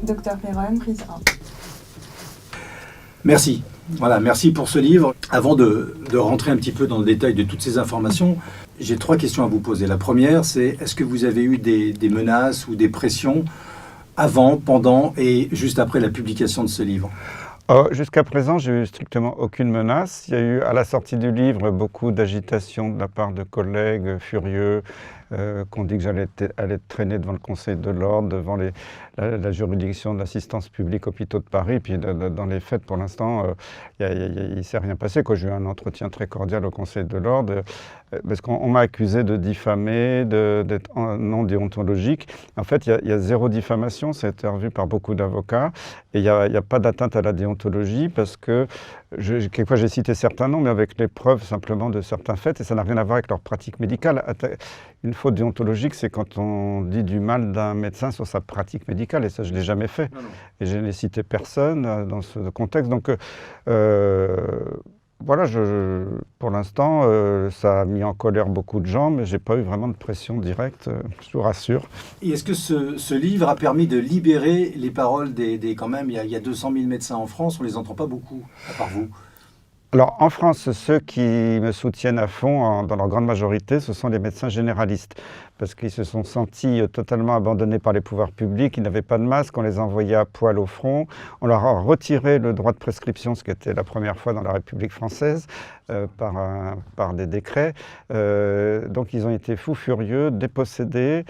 Dr Perron, prise 1. Merci. Voilà, merci pour ce livre. Avant de rentrer un petit peu dans le détail de toutes ces informations, j'ai 3 questions à vous poser. La première, c'est est-ce que vous avez eu des menaces ou des pressions avant, pendant et juste après la publication de ce livre ? Jusqu'à présent, j'ai eu strictement aucune menace. Il y a eu à la sortie du livre beaucoup d'agitation de la part de collègues furieux qui ont dit que j'allais être traîné devant le Conseil de l'Ordre, devant la juridiction de l'assistance publique hôpitaux de Paris. Puis dans les faits, pour l'instant, il ne s'est rien passé. J'ai eu un entretien très cordial au Conseil de l'Ordre parce qu'on m'a accusé de diffamer, d'être non déontologique. En fait, il y a 0 diffamation, ça a été revu par beaucoup d'avocats. Et il n'y a pas d'atteinte à la déontologie parce que, quelquefois j'ai cité certains noms, mais avec les preuves simplement de certains faits, et ça n'a rien à voir avec leur pratique médicale. Une faute déontologique, c'est quand on dit du mal d'un médecin sur sa pratique médicale, et ça je ne l'ai jamais fait. Non. Et je n'ai cité personne dans ce contexte. Donc voilà, pour l'instant, ça a mis en colère beaucoup de gens, mais je n'ai pas eu vraiment de pression directe, je vous rassure. Et est-ce que ce livre a permis de libérer les paroles quand même, il y a 200 000 médecins en France, on ne les entend pas beaucoup, à part vous. Alors en France, ceux qui me soutiennent à fond, dans leur grande majorité, ce sont les médecins généralistes, parce qu'ils se sont sentis totalement abandonnés par les pouvoirs publics, ils n'avaient pas de masque, on les envoyait à poil au front, on leur a retiré le droit de prescription, ce qui était la première fois dans la République française, par des décrets. Donc ils ont été fous furieux, dépossédés,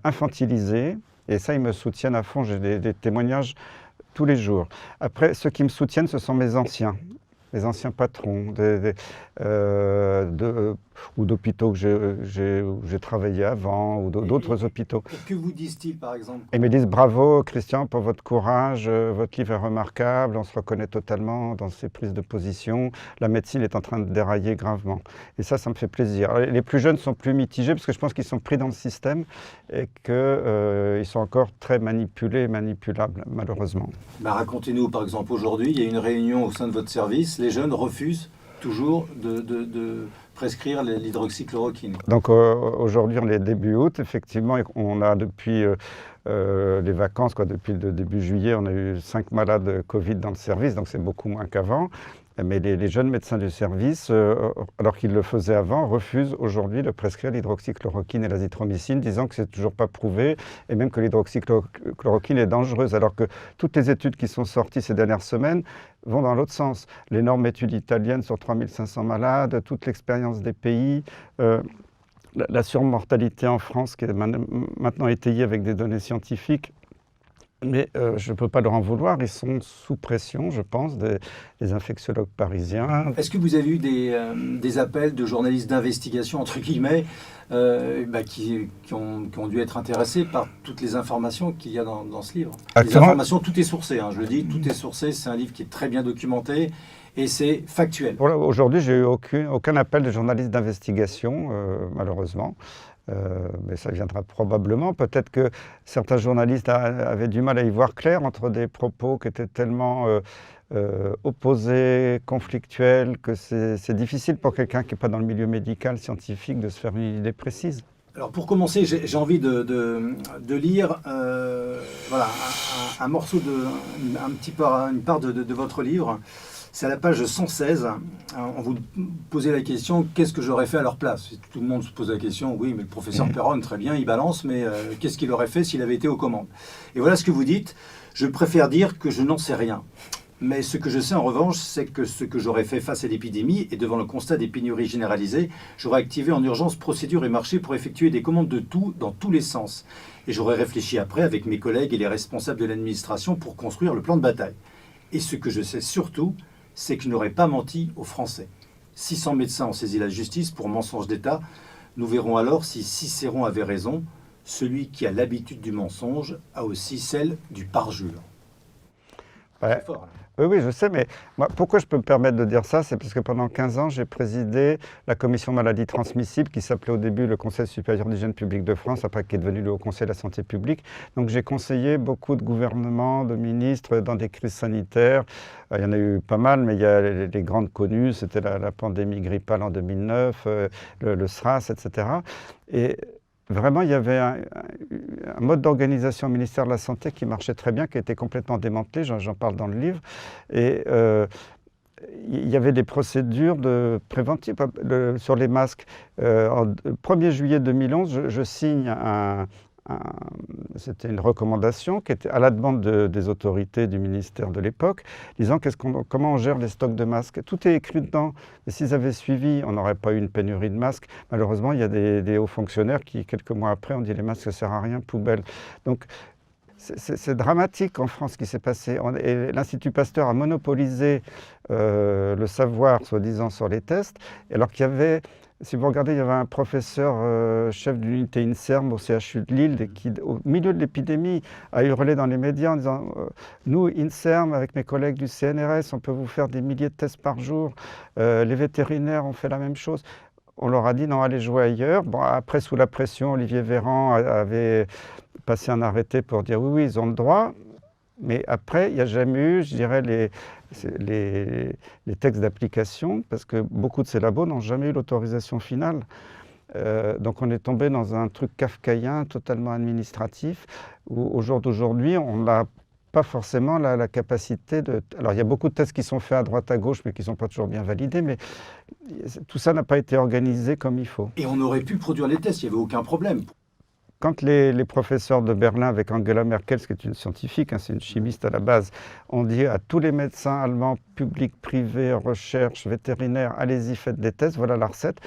infantilisés, et ça ils me soutiennent à fond, j'ai des témoignages tous les jours. Après, ceux qui me soutiennent, ce sont mes anciens. Les anciens patrons ou d'hôpitaux où j'ai travaillé avant, ou d'autres hôpitaux. Que vous disent-ils, par exemple? Ils me disent « Bravo, Christian, pour votre courage, votre livre est remarquable, on se reconnaît totalement dans ces prises de position, la médecine est en train de dérailler gravement. » Et ça me fait plaisir. Alors, les plus jeunes sont plus mitigés, parce que je pense qu'ils sont pris dans le système et qu'ils sont encore très manipulés et manipulables, malheureusement. Racontez-nous, par exemple, aujourd'hui, il y a une réunion au sein de votre service, les jeunes refusent toujours de prescrire l'hydroxychloroquine. Donc aujourd'hui, on est début août, effectivement, on a depuis les vacances, depuis le début juillet, on a eu 5 malades Covid dans le service, donc c'est beaucoup moins qu'avant. Mais les jeunes médecins du service, alors qu'ils le faisaient avant, refusent aujourd'hui de prescrire l'hydroxychloroquine et l'azithromycine, disant que c'est toujours pas prouvé, et même que l'hydroxychloroquine est dangereuse, alors que toutes les études qui sont sorties ces dernières semaines vont dans l'autre sens. L'énorme étude italienne sur 3500 malades, toute l'expérience des pays, la surmortalité en France qui est maintenant étayée avec des données scientifiques. Mais je ne peux pas leur en vouloir, ils sont sous pression, je pense, des infectiologues parisiens. Est-ce que vous avez eu des appels de journalistes d'investigation, entre guillemets, qui ont dû être intéressés par toutes les informations qu'il y a dans ce livre? Les informations, tout est sourcé, je le dis, tout est sourcé, c'est un livre qui est très bien documenté et c'est factuel. Voilà, aujourd'hui, j'ai eu aucun appel de journalistes d'investigation, malheureusement. Mais ça viendra probablement. Peut-être que certains journalistes avaient du mal à y voir clair entre des propos qui étaient tellement opposés, conflictuels, que c'est difficile pour quelqu'un qui n'est pas dans le milieu médical, scientifique, de se faire une idée précise. Alors pour commencer, j'ai envie de lire un morceau, une part de votre livre. C'est à la page 116, on vous posait la question « Qu'est-ce que j'aurais fait à leur place ?» Tout le monde se pose la question « Oui, mais le professeur Perron, très bien, il balance, mais qu'est-ce qu'il aurait fait s'il avait été aux commandes ?» Et voilà ce que vous dites « Je préfère dire que je n'en sais rien. Mais ce que je sais en revanche, c'est que ce que j'aurais fait face à l'épidémie et devant le constat des pénuries généralisées, j'aurais activé en urgence procédures et marchés pour effectuer des commandes de tout dans tous les sens. Et j'aurais réfléchi après avec mes collègues et les responsables de l'administration pour construire le plan de bataille. Et ce que je sais surtout, c'est que je n'aurais pas menti aux Français. 600 médecins ont saisi la justice pour mensonge d'État. Nous verrons alors si Cicéron avait raison. Celui qui a l'habitude du mensonge a aussi celle du parjure. Ouais. C'est fort, là. Oui, je sais, mais moi, pourquoi je peux me permettre de dire ça? C'est parce que pendant 15 ans, j'ai présidé la commission maladies transmissibles qui s'appelait au début le Conseil supérieur d'hygiène publique de France, après qui est devenu le Haut Conseil de la santé publique. Donc j'ai conseillé beaucoup de gouvernements, de ministres dans des crises sanitaires. Il y en a eu pas mal, mais il y a les grandes connues, c'était la pandémie grippale en 2009, le SRAS, etc. Et vraiment, il y avait un mode d'organisation au ministère de la Santé qui marchait très bien, qui a été complètement démantelé, j'en parle dans le livre. Et il y avait des procédures préventives sur les masques. En 1er juillet 2011, je signe c'était une recommandation qui était à la demande des autorités du ministère de l'époque, disant comment on gère les stocks de masques. Tout est écrit dedans. Et s'ils avaient suivi, on n'aurait pas eu une pénurie de masques. Malheureusement, il y a des hauts fonctionnaires qui, quelques mois après, ont dit les masques, ça ne sert à rien, poubelle. Donc, c'est dramatique en France ce qui s'est passé. Et l'Institut Pasteur a monopolisé le savoir, soi-disant, sur les tests, alors qu'il y avait... Si vous regardez, il y avait un professeur chef d'unité INSERM au CHU de Lille qui, au milieu de l'épidémie, a hurlé dans les médias en disant nous, INSERM, avec mes collègues du CNRS, on peut vous faire des milliers de tests par jour. Les vétérinaires ont fait la même chose. On leur a dit non, allez jouer ailleurs. Bon, après, sous la pression, Olivier Véran avait passé un arrêté pour dire oui, ils ont le droit. Mais après, il n'y a jamais eu, je dirais, les textes d'application, parce que beaucoup de ces labos n'ont jamais eu l'autorisation finale. Donc on est tombé dans un truc kafkaïen, totalement administratif, où au jour d'aujourd'hui, on n'a pas forcément la capacité de... Alors il y a beaucoup de tests qui sont faits à droite à gauche, mais qui ne sont pas toujours bien validés, mais tout ça n'a pas été organisé comme il faut. Et on aurait pu produire les tests, il n'y avait aucun problème. Quand les professeurs de Berlin, avec Angela Merkel, qui est une scientifique, c'est une chimiste à la base, ont dit à tous les médecins allemands, publics, privés, recherche, vétérinaires, allez-y, faites des tests, voilà la recette,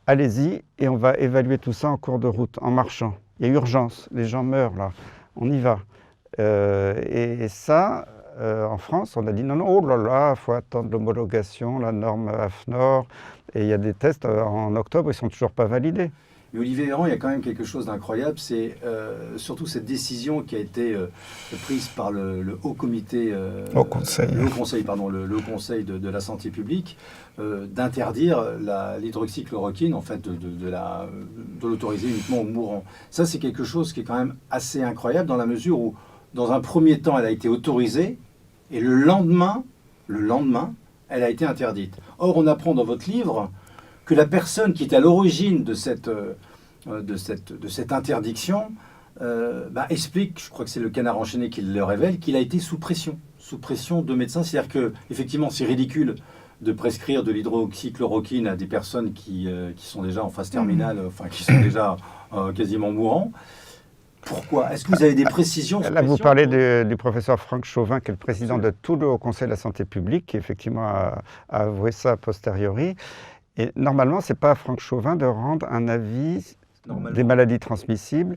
allez-y, et on va évaluer tout ça en cours de route, en marchant. Il y a urgence, les gens meurent là, on y va. Et ça, en France, on a dit non, non, oh là là, il faut attendre l'homologation, la norme AFNOR, et il y a des tests en octobre, ils ne sont toujours pas validés. Mais Olivier Véran, il y a quand même quelque chose d'incroyable, c'est surtout cette décision qui a été prise par le Haut Comité, Haut Conseil. Le Haut Conseil de la Santé publique, d'interdire l'hydroxychloroquine, en fait, de l'autoriser uniquement aux mourants. Ça, c'est quelque chose qui est quand même assez incroyable dans la mesure où, dans un premier temps, elle a été autorisée et le lendemain, elle a été interdite. Or, on apprend dans votre livre que la personne qui est à l'origine de cette interdiction explique, je crois que c'est le Canard enchaîné qui le révèle, qu'il a été sous pression de médecins. C'est-à-dire que, effectivement, c'est ridicule de prescrire de l'hydroxychloroquine à des personnes qui sont déjà en phase terminale, enfin qui sont déjà quasiment mourants. Pourquoi? Est-ce que vous avez des précisions? Là, vous parlez du professeur Franck Chauvin, qui est le président de tout le Haut Conseil de la Santé publique, qui effectivement a avoué ça a posteriori. Et normalement, ce n'est pas à Franck Chauvin de rendre un avis des maladies transmissibles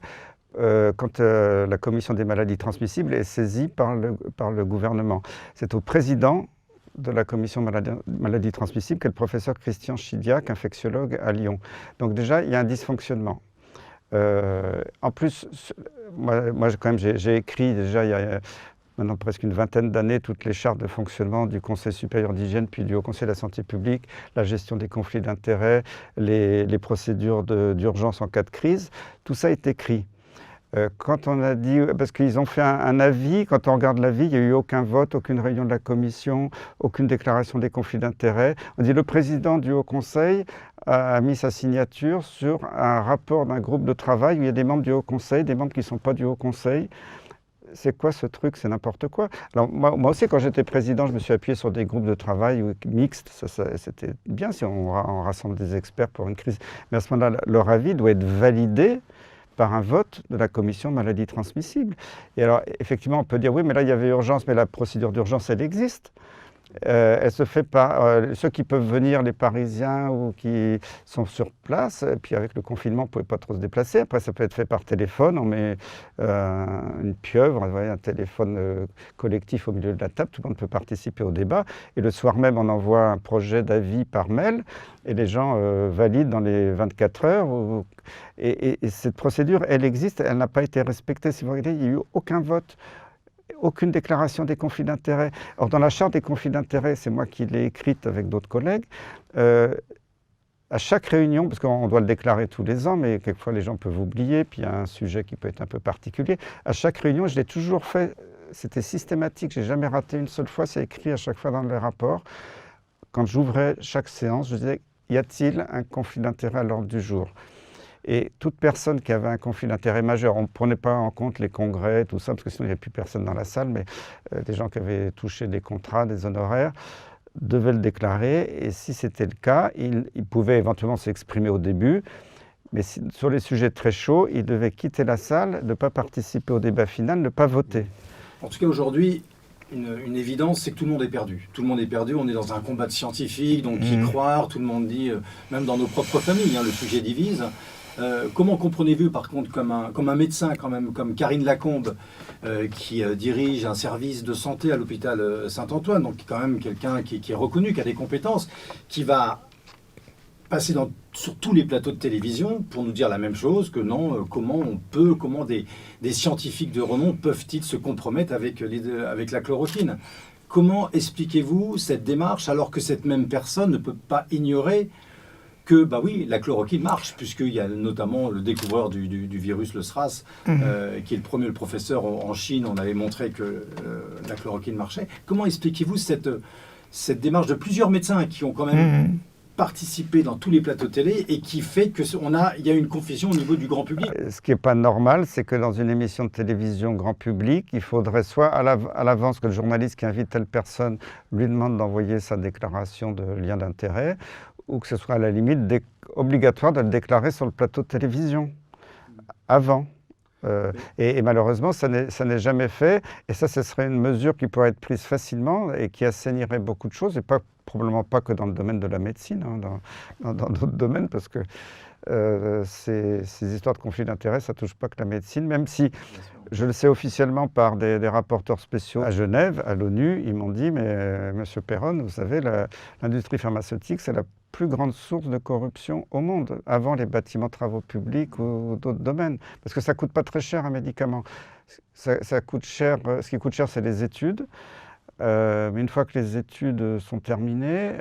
quand la commission des maladies transmissibles est saisie par le gouvernement. C'est au président de la commission maladies transmissibles qu'est le professeur Christian Chidiac, infectiologue à Lyon. Donc déjà, il y a un dysfonctionnement. En plus, moi quand même, j'ai écrit déjà il y a maintenant presque une vingtaine d'années, toutes les chartes de fonctionnement du Conseil supérieur d'hygiène, puis du Haut Conseil de la santé publique, la gestion des conflits d'intérêts, les procédures d'urgence en cas de crise, tout ça est écrit. Quand on a dit, parce qu'ils ont fait un avis, quand on regarde l'avis, il n'y a eu aucun vote, aucune réunion de la commission, aucune déclaration des conflits d'intérêts. On dit le président du Haut Conseil a mis sa signature sur un rapport d'un groupe de travail où il y a des membres du Haut Conseil, des membres qui ne sont pas du Haut Conseil. C'est quoi ce truc? C'est n'importe quoi. Alors, moi aussi, quand j'étais président, je me suis appuyé sur des groupes de travail mixtes. C'était bien si on rassemble des experts pour une crise. Mais à ce moment-là, leur avis doit être validé par un vote de la commission maladies transmissibles. Et alors, effectivement, on peut dire, oui, mais là, il y avait urgence, mais la procédure d'urgence, elle existe. Elle se fait par ceux qui peuvent venir, les Parisiens ou qui sont sur place. Et puis avec le confinement, on ne pouvait pas trop se déplacer. Après, ça peut être fait par téléphone. On met une pieuvre, un téléphone collectif au milieu de la table. Tout le monde peut participer au débat. Et le soir même, on envoie un projet d'avis par mail. Et les gens valident dans les 24 heures. Et cette procédure, elle existe. Elle n'a pas été respectée. Si vous regardez, il n'y a eu aucun vote. Aucune déclaration des conflits d'intérêts. Or, dans la charte des conflits d'intérêts, c'est moi qui l'ai écrite avec d'autres collègues, à chaque réunion, parce qu'on doit le déclarer tous les ans, mais quelquefois les gens peuvent oublier, puis il y a un sujet qui peut être un peu particulier. À chaque réunion, je l'ai toujours fait, c'était systématique, je n'ai jamais raté une seule fois, c'est écrit à chaque fois dans les rapports. Quand j'ouvrais chaque séance, je disais, y a-t-il un conflit d'intérêts à l'ordre du jour? Et toute personne qui avait un conflit d'intérêt majeur, on ne prenait pas en compte les congrès, tout ça, parce que sinon il n'y avait plus personne dans la salle, mais des gens qui avaient touché des contrats, des honoraires, devaient le déclarer. Et si c'était le cas, ils pouvaient éventuellement s'exprimer au début, mais sur les sujets très chauds, ils devaient quitter la salle, ne pas participer au débat final, ne pas voter. En tout cas, aujourd'hui, une évidence, c'est que tout le monde est perdu. Tout le monde est perdu, on est dans un combat de scientifiques, donc y croire, tout le monde dit, même dans nos propres familles, le sujet divise. Comment comprenez-vous, par contre, comme un médecin, quand même, comme Karine Lacombe, qui dirige un service de santé à l'hôpital Saint-Antoine, donc quand même quelqu'un qui est reconnu, qui a des compétences, qui va passer sur tous les plateaux de télévision pour nous dire la même chose, que non, comment des scientifiques de renom peuvent-ils se compromettre avec la chloroquine? Comment expliquez-vous cette démarche alors que cette même personne ne peut pas ignorer que, oui, la chloroquine marche, puisqu'il y a notamment le découvreur du virus, le SRAS, qui est le premier professeur en Chine, on avait montré que la chloroquine marchait. Comment expliquez-vous cette démarche de plusieurs médecins qui ont quand même participer dans tous les plateaux télé et qui fait qu'il y a une confusion au niveau du grand public? Ce qui n'est pas normal, c'est que dans une émission de télévision grand public, il faudrait soit à l'avance que le journaliste qui invite telle personne lui demande d'envoyer sa déclaration de lien d'intérêt, ou que ce soit à la limite obligatoire de le déclarer sur le plateau de télévision, avant. Et malheureusement, ça n'est jamais fait. Et ça, ce serait une mesure qui pourrait être prise facilement et qui assainirait beaucoup de choses, et probablement pas que dans le domaine de la médecine, dans d'autres domaines, parce que ces histoires de conflits d'intérêts, ça ne touche pas que la médecine, même si je le sais officiellement par des rapporteurs spéciaux à Genève, à l'ONU, ils m'ont dit, mais Monsieur Perron, vous savez, l'industrie pharmaceutique, c'est la plus grande source de corruption au monde, avant les bâtiments travaux publics ou d'autres domaines, parce que ça ne coûte pas très cher un médicament. Ça coûte cher, ce qui coûte cher, c'est les études, mais une fois que les études sont terminées,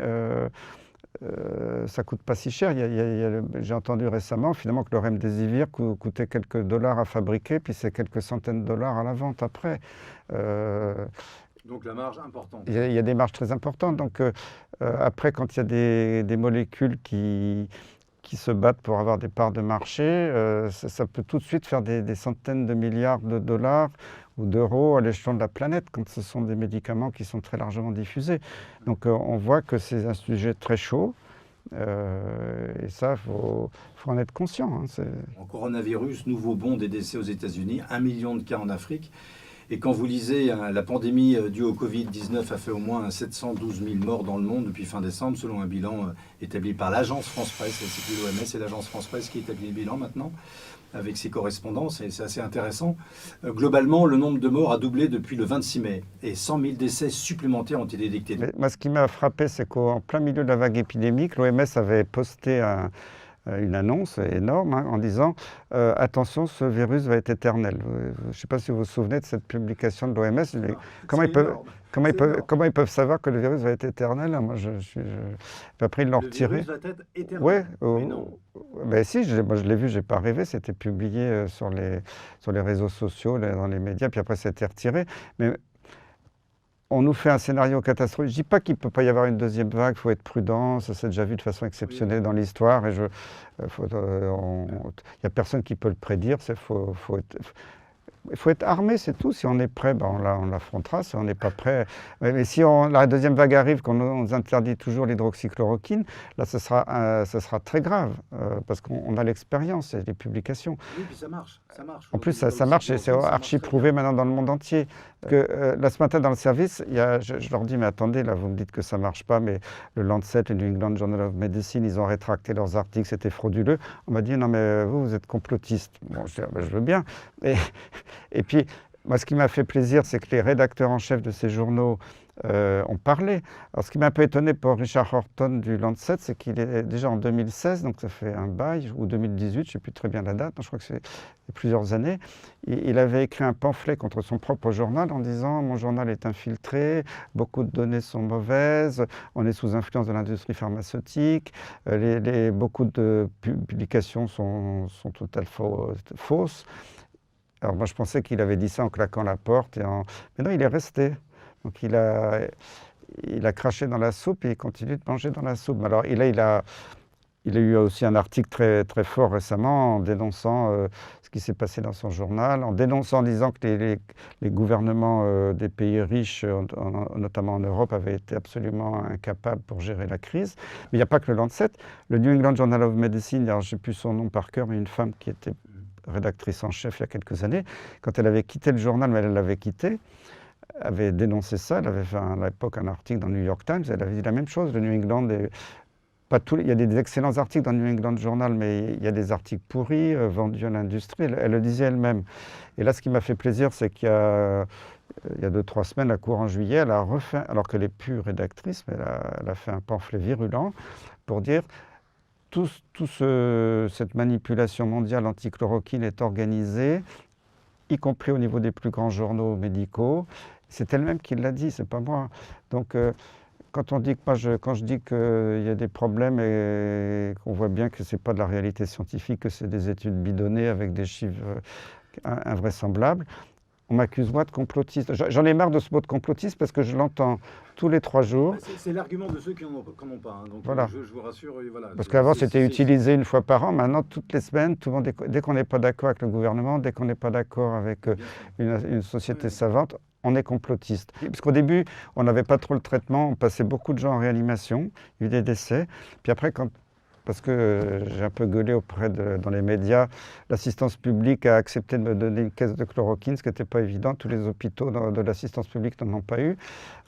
ça ne coûte pas si cher. J'ai entendu récemment finalement que le remdesivir coûtait quelques dollars à fabriquer, puis c'est quelques centaines de dollars à la vente après. Donc la marge importante. Il y a des marges très importantes. Donc après, quand il y a des molécules qui se battent pour avoir des parts de marché, ça peut tout de suite faire des centaines de milliards de dollars ou d'euros à l'échelon de la planète, quand ce sont des médicaments qui sont très largement diffusés. Donc on voit que c'est un sujet très chaud, et ça, il faut en être conscient. En coronavirus, nouveau bond des décès aux États-Unis, 1 million de cas en Afrique. Et quand vous lisez, la pandémie due au Covid-19 a fait au moins 712 000 morts dans le monde depuis fin décembre, selon un bilan établi par l'Agence France-Presse. C'est plus l'OMS, c'est l'Agence France-Presse qui établit le bilan maintenant, avec ses correspondances, et c'est assez intéressant. Globalement, le nombre de morts a doublé depuis le 26 mai, et 100 000 décès supplémentaires ont été détectés. Moi, ce qui m'a frappé, c'est qu'en plein milieu de la vague épidémique, l'OMS avait posté une annonce énorme en disant attention, ce virus va être éternel. Je ne sais pas si vous vous souvenez de cette publication de l'OMS. Comment ils peuvent savoir que le virus va être éternel? Moi, après, ils l'ont retiré. Le virus va être éternel. Oui, mais non. Ben si, moi je l'ai vu, je n'ai pas rêvé, c'était publié sur les réseaux sociaux, dans les médias, puis après ça a été retiré. Mais on nous fait un scénario catastrophique. Je ne dis pas qu'il ne peut pas y avoir une deuxième vague, il faut être prudent, ça s'est déjà vu de façon exceptionnelle dans l'histoire, et il n'y a personne qui peut le prédire, il faut être armé, c'est tout. Si on est prêt, on l'affrontera. Si on n'est pas prêt... Mais si la deuxième vague arrive, qu'on nous interdit toujours l'hydroxychloroquine, là, ce sera très grave, parce qu'on a l'expérience et les publications. Oui, puis ça marche. En plus, ça marche, et c'est archi prouvé maintenant dans le monde entier. Là, ce matin, dans le service, je leur dis, mais attendez, là, vous me dites que ça ne marche pas, mais le Lancet, le New England Journal of Medicine, ils ont rétracté leurs articles, c'était frauduleux. On m'a dit, non, mais vous êtes complotiste. Bon, je veux bien. Et puis, moi, ce qui m'a fait plaisir, c'est que les rédacteurs en chef de ces journaux ont parlé. Alors, ce qui m'a un peu étonné pour Richard Horton du Lancet, c'est qu'il est déjà en 2016, donc ça fait un bail, ou 2018, je ne sais plus très bien la date, je crois que c'est plusieurs années. Il avait écrit un pamphlet contre son propre journal en disant « Mon journal est infiltré, beaucoup de données sont mauvaises, on est sous influence de l'industrie pharmaceutique, beaucoup de publications sont totalement fausses. » Alors moi, je pensais qu'il avait dit ça en claquant la porte, mais non, il est resté. Donc il a craché dans la soupe et il continue de manger dans la soupe. Alors il a Il a eu aussi un article très, très fort récemment en dénonçant ce qui s'est passé dans son journal, en dénonçant, en disant que les gouvernements des pays riches, notamment en Europe, avaient été absolument incapables pour gérer la crise. Mais il n'y a pas que le Lancet. Le New England Journal of Medicine, alors je ne sais plus son nom par cœur, mais une femme qui était rédactrice en chef il y a quelques années, quand elle avait quitté le journal, mais elle l'avait quitté, avait dénoncé ça. Elle avait fait à l'époque un article dans le New York Times. Elle avait dit la même chose. Le New England il y a des excellents articles dans le New England Journal, mais il y a des articles pourris, vendus à l'industrie. Elle le disait elle-même. Et là, ce qui m'a fait plaisir, c'est qu'il y a 2-3 semaines, la Cour en juillet, elle a refait, alors qu'elle n'est plus rédactrice, mais elle a fait un pamphlet virulent pour dire cette manipulation mondiale anti-chloroquine est organisée, y compris au niveau des plus grands journaux médicaux. C'est elle-même qui l'a dit, c'est pas moi. Donc, quand je dis qu'il y a des problèmes et qu'on voit bien que ce n'est pas de la réalité scientifique, que c'est des études bidonnées avec des chiffres invraisemblables, on m'accuse moi de complotiste. J'en ai marre de ce mot de complotiste parce que je l'entends tous les 3 jours. C'est l'argument de ceux qui n'en ont pas. Hein. Donc voilà. je vous rassure. Voilà. Parce qu'avant c'était utilisé une fois par an. Maintenant, toutes les semaines, tout le monde, dès qu'on n'est pas d'accord avec le gouvernement, dès qu'on n'est pas d'accord avec une société savante, on est complotiste. Parce qu'au début, on n'avait pas trop le traitement, on passait beaucoup de gens en réanimation, il y a eu des décès. Puis après, parce que j'ai un peu gueulé dans les médias, l'assistance publique a accepté de me donner une caisse de chloroquine, ce qui n'était pas évident. Tous les hôpitaux de l'assistance publique n'en ont pas eu.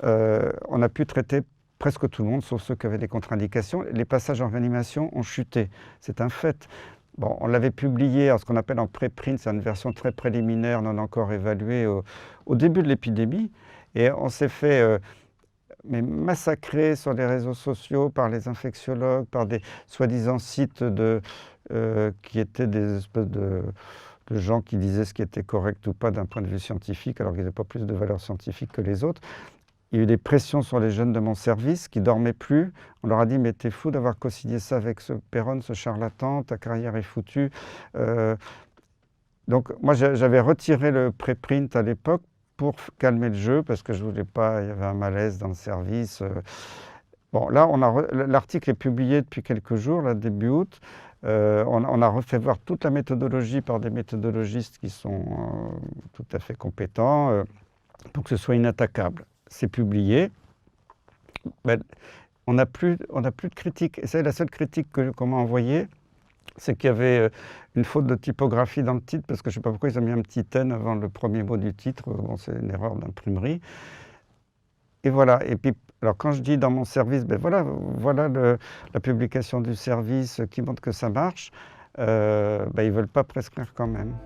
On a pu traiter presque tout le monde, sauf ceux qui avaient des contre-indications. Les passages en réanimation ont chuté, c'est un fait. Bon, on l'avait publié en ce qu'on appelle en préprint, c'est une version très préliminaire, non encore évaluée, au début de l'épidémie. Et on s'est fait massacrer sur les réseaux sociaux par les infectiologues, par des soi-disant sites qui étaient des espèces de gens qui disaient ce qui était correct ou pas d'un point de vue scientifique, alors qu'ils n'avaient pas plus de valeur scientifique que les autres. Il y a eu des pressions sur les jeunes de mon service qui ne dormaient plus. On leur a dit « mais t'es fou d'avoir co-signé ça avec ce Perron, ce charlatan, ta carrière est foutue ». Donc moi j'avais retiré le préprint à l'époque pour calmer le jeu parce que je ne voulais pas, il y avait un malaise dans le service. Bon là l'article est publié depuis quelques jours, là, début août. On a refait voir toute la méthodologie par des méthodologistes qui sont tout à fait compétents pour que ce soit inattaquable. C'est publié, ben, on n'a plus de critique. Et c'est la seule critique qu'on m'a envoyée, c'est qu'il y avait une faute de typographie dans le titre, parce que je ne sais pas pourquoi ils ont mis un petit N avant le premier mot du titre. Bon, c'est une erreur d'imprimerie. Et voilà. Et puis, alors quand je dis dans mon service, ben voilà la publication du service qui montre que ça marche, ben ils ne veulent pas prescrire quand même.